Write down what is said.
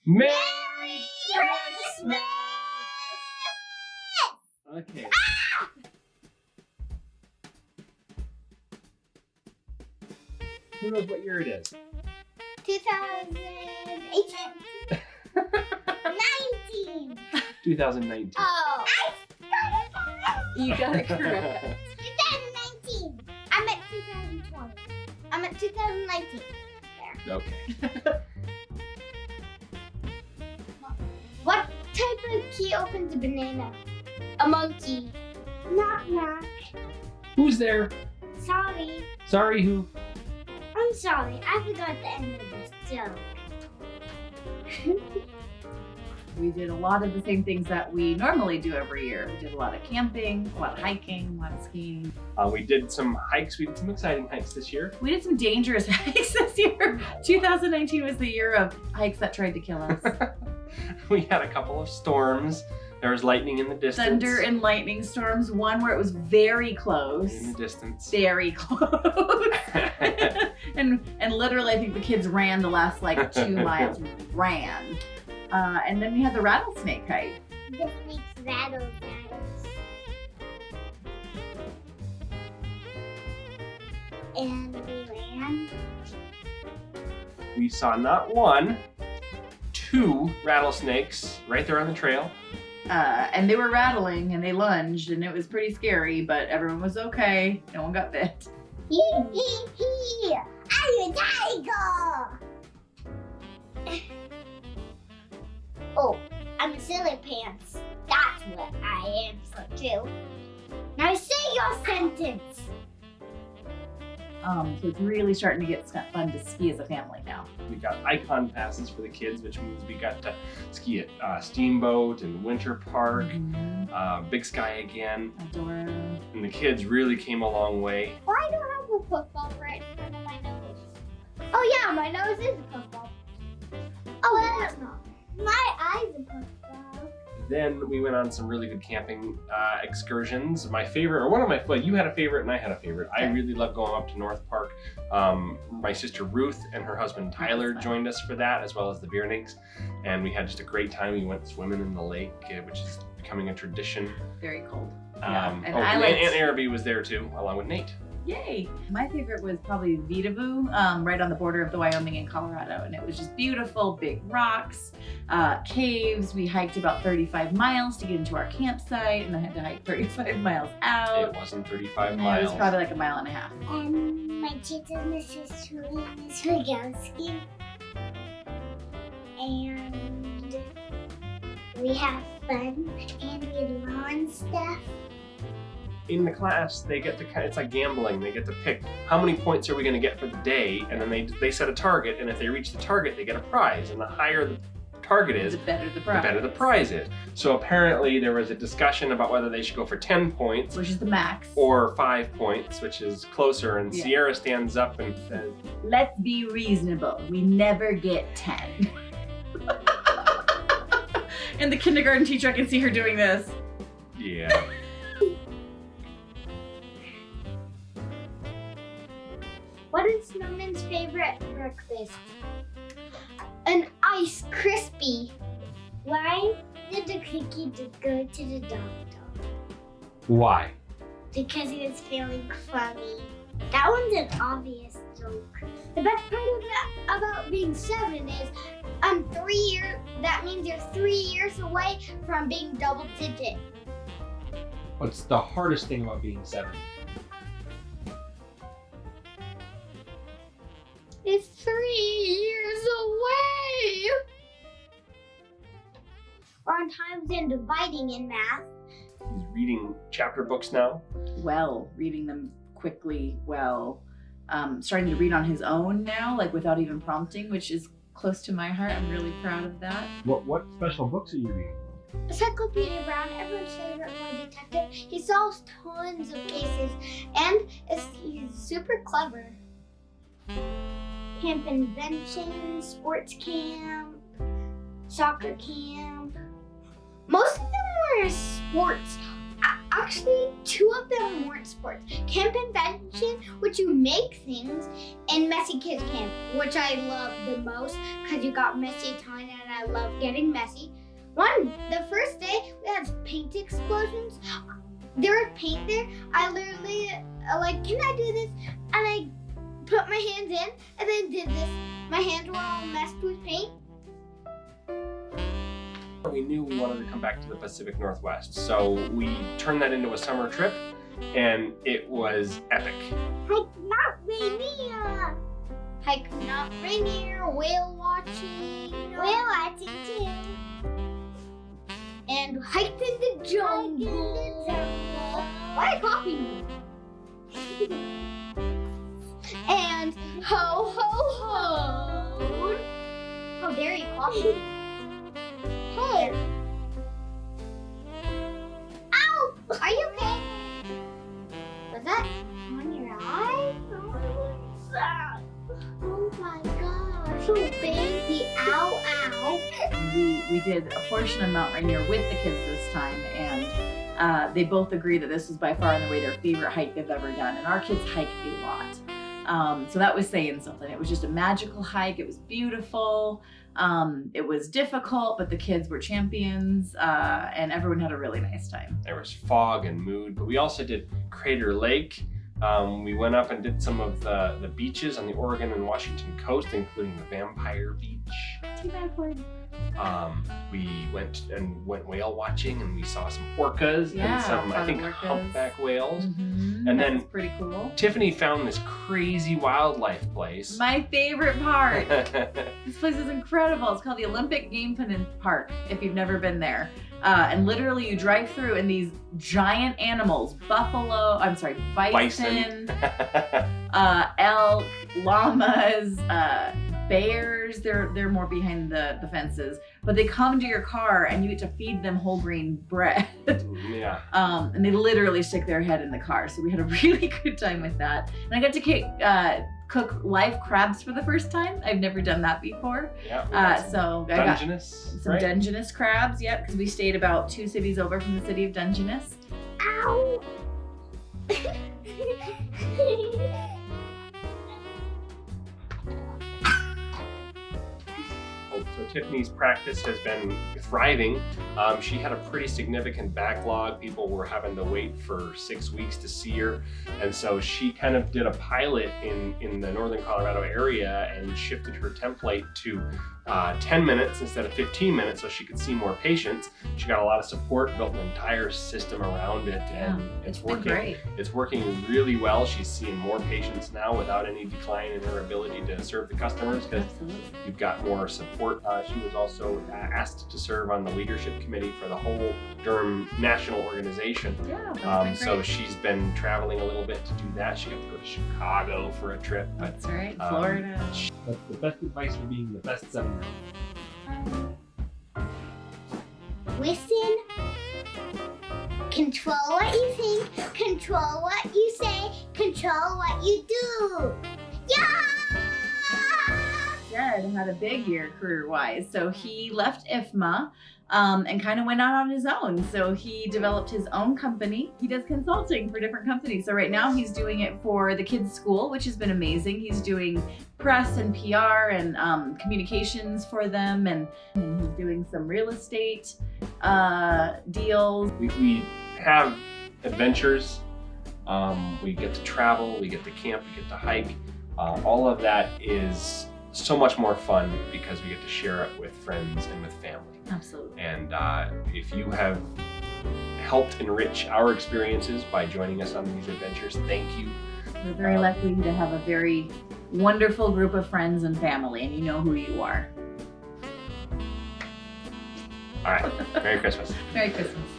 Merry Christmas! Okay. Who knows what year it is? 2018. 19. 2019. Oh. You got it correct. 2019. I'm at 2020. I'm at 2019. Okay. What type of key opens a banana? A monkey. Knock knock. Who's there? Sorry. Sorry, who? I'm sorry. I forgot the end of this joke. We did a lot of the same things that we normally do every year. We did a lot of camping, a lot of hiking, a lot of skiing. We did some hikes. We did some exciting hikes this year. We did some dangerous hikes this year. 2019 was the year of hikes that tried to kill us. We had a couple of storms. There was lightning in the distance. Thunder and lightning storms. One where it was very close. In the distance. Very close. and literally, I think the kids ran the last like 2 miles. Ran. And then we had the rattlesnake hike. This makes rattle sounds. And we ran. We saw not one, 2 rattlesnakes right there on the trail. And they were rattling and they lunged and it was pretty scary, but everyone was okay. No one got bit. I'm a tiger. Oh, I'm a silly pants. That's what I am for too. Now say your sentence. So it's really starting to get fun to ski as a family now. We got icon passes for the kids, which means we got to ski at Steamboat and Winter Park, Big Sky again. Eldora. And the kids really came a long way. Why do I have a football right in front of my nose? Oh yeah, my nose is a football. Oh, well, it's not. My eyes are football. Then we went on some really good camping excursions. My favorite, or one of my, well, you had a favorite and I had a favorite. I really love going up to North Park. My sister Ruth and her husband Tyler joined us for that, as well as the Biernigs. And we had just a great time. We went swimming in the lake, which is becoming a tradition. Very cold. And and I liked- Aunt Araby was there too, along with Nate. Yay! My favorite was probably Vidavoo, right on the border of the Wyoming and Colorado. And it was just beautiful, big rocks, caves. We hiked about 35 miles to get into our campsite, and I had to hike 35 miles out. It wasn't 35 And miles. It was probably like a mile and a half. And my teacher, Mrs. Julie, Miss Rogowski. And we have fun and we learn stuff. In the class, they get to, it's like gambling. They get to pick how many points are we going to get for the day, and then they set a target, and if they reach the target, they get a prize. And the higher the target is, The better the the prize. better the prize is. So apparently there was a discussion about whether they should go for 10 points Which is the max. or 5 points, which is closer. And Yeah. Sierra stands up and says, Let's be reasonable. We never get 10. And the kindergarten teacher, I can see her doing this. yeah. What is Snowman's favorite breakfast? An ice crispy. Why did the cookie go to the doctor? Why? Because he was feeling funny. That one's an obvious joke. The best part about being 7 is 3 years. That means you're 3 years away from being double digit. What's the hardest thing about being 7? It's 3 years away. Or on times and dividing in math. He's reading chapter books now. Well, reading them quickly, starting to read on his own now, like without even prompting, which is close to my heart. I'm really proud of that. What special books are you reading? Encyclopedia Brown, everyone's favorite boy detective. He solves tons of cases and he's super clever. Camp Invention, Sports Camp, Soccer Camp. Most of them were sports. I actually, 2 of them weren't sports. Camp Invention, which you make things, and Messy Kids Camp, which I love the most because you got messy time and I love getting messy. The first day, we had paint explosions. There was paint there. I literally, can I do this? And I put my hands in and then did this. My hands were all messed with paint. We knew we wanted to come back to the Pacific Northwest, so we turned that into a summer trip, and it was epic. Hike Mount Rainier. Hike Mount Rainier, whale watching. Whale watching too. And hiked in the jungle. Why are you copying me? And ho ho ho. How dare you copy me? Hey. Ow! Are you okay? Was that on your eye? What's that? Oh my gosh, so baby, ow, ow. We did a portion of Mount Rainier with the kids this time, and they both agree that this was by far and away their favorite hike they've ever done. And our kids hike a lot. So that was saying something. It was just a magical hike. It was beautiful. It was difficult, but the kids were champions, and everyone had a really nice time. There was fog and mood, but we also did Crater Lake. We went up and did some of the beaches on the Oregon and Washington coast, including the Vampire Beach. Too bad for you. We went whale watching, and we saw some orcas and some, I think, orcas. Humpback whales. Mm-hmm. And that then was pretty cool. Tiffany found this crazy wildlife place. My favorite part. This place is incredible. It's called the Olympic Game Park, if you've never been there. And literally you drive through and these giant animals, bison, elk, llamas, bears, they're more behind the fences, but they come to your car and you get to feed them whole grain bread. Yeah. And they literally stick their head in the car. So we had a really good time with that. And I got to cook live crabs for the first time. I've never done that before. Yeah. So I got some right? Dungeness crabs, yep, because we stayed about 2 cities over from the city of Dungeness. Ow! So Tiffany's practice has been thriving. She had a pretty significant backlog. People were having to wait for 6 weeks to see her. And so she kind of did a pilot in the Northern Colorado area and shifted her template to 10 minutes instead of 15 minutes so she could see more patients. She got a lot of support, built an entire system around it, and it's been working. Great. It's working really well. She's seeing more patients now without any decline in her ability to serve the customers because you've got more support. She was also asked to serve on the leadership committee for the whole Durham National Organization. Yeah, that's been So great. she's been traveling a little bit to do that. She got to go to Chicago for a trip. But That's right, Florida. That's the best advice for being the best 7-year-old. Listen. Control what you think. Control what you say. Control what you do. Yeah! Jed had a big year career-wise. So he left IFMA and kind of went out on his own. So he developed his own company. He does consulting for different companies. So right now he's doing it for the kids' school, which has been amazing. He's doing press and PR and communications for them. And he's doing some real estate deals. we have adventures. We get to travel. We get to camp. We get to hike. All of that is so much more fun because we get to share it with friends and with family. Absolutely. And if you have helped enrich our experiences by joining us on these adventures, thank you. We're very lucky to have a very wonderful group of friends and family, and you know who you are. All right. Merry Christmas. Merry Christmas.